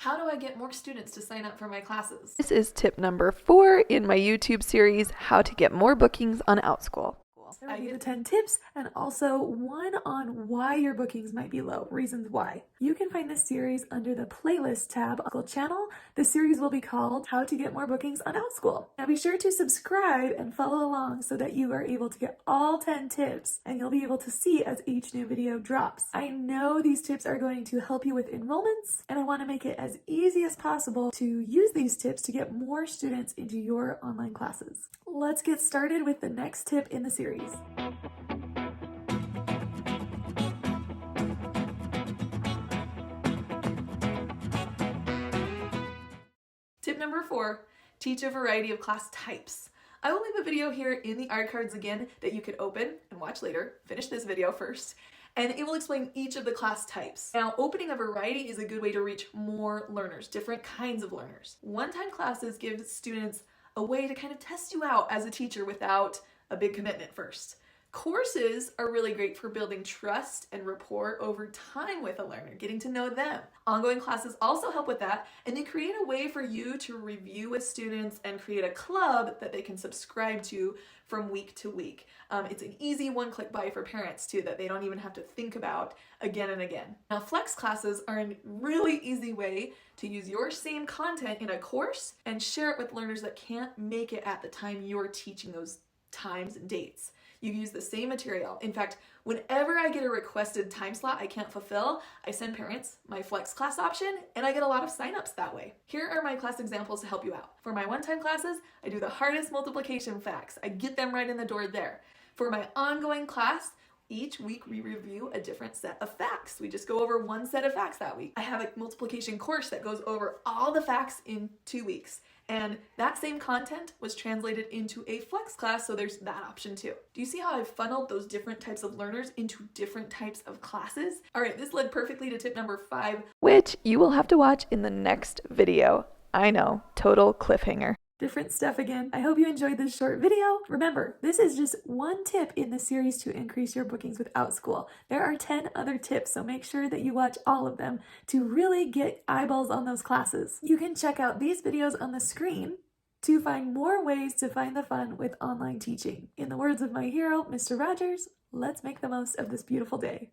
How do I get more students to sign up for my classes? This is tip number 4 in my YouTube series, How to Get More Bookings on Outschool. There will be the 10 tips and also one on why your bookings might be low, reasons why. You can find this series under the playlist tab on the channel. The series will be called How to Get More Bookings on Outschool. Now be sure to subscribe and follow along so that you are able to get all 10 tips and you'll be able to see as each new video drops. I know these tips are going to help you with enrollments, and I want to make it as easy as possible to use these tips to get more students into your online classes. Let's get started with the next tip in the series. Tip number 4, teach a variety of class types. I will leave a video here in the iCards again that you can open and watch later. Finish this video first, and it will explain each of the class types. Now, opening a variety is a good way to reach more learners, different kinds of learners. One-time classes give students a way to kind of test you out as a teacher without a big commitment first. Courses are really great for building trust and rapport over time with a learner, getting to know them. Ongoing classes also help with that, and they create a way for you to review with students and create a club that they can subscribe to from week to week. It's an easy one-click buy for parents too, that they don't even have to think about again and again. Now, flex classes are a really easy way to use your same content in a course and share it with learners that can't make it at the time you're teaching those times and dates. You use the same material. In fact, whenever I get a requested time slot I can't fulfill, I send parents my flex class option, and I get a lot of signups that way. Here are my class examples to help you out. For my one-time classes, I do the hardest multiplication facts. I get them right in the door there. For my ongoing class, each week we review a different set of facts. We just go over one set of facts that week. I have a multiplication course that goes over all the facts in 2 weeks. And that same content was translated into a flex class, so there's that option too. Do you see how I've funneled those different types of learners into different types of classes? All right, this led perfectly to tip number 5, Which you will have to watch in the next video. I know, total cliffhanger. Different stuff again. I hope you enjoyed this short video. Remember, this is just one tip in the series to increase your bookings with Outschool. There are 10 other tips, so make sure that you watch all of them to really get eyeballs on those classes. You can check out these videos on the screen to find more ways to find the fun with online teaching. In the words of my hero, Mr. Rogers, let's make the most of this beautiful day.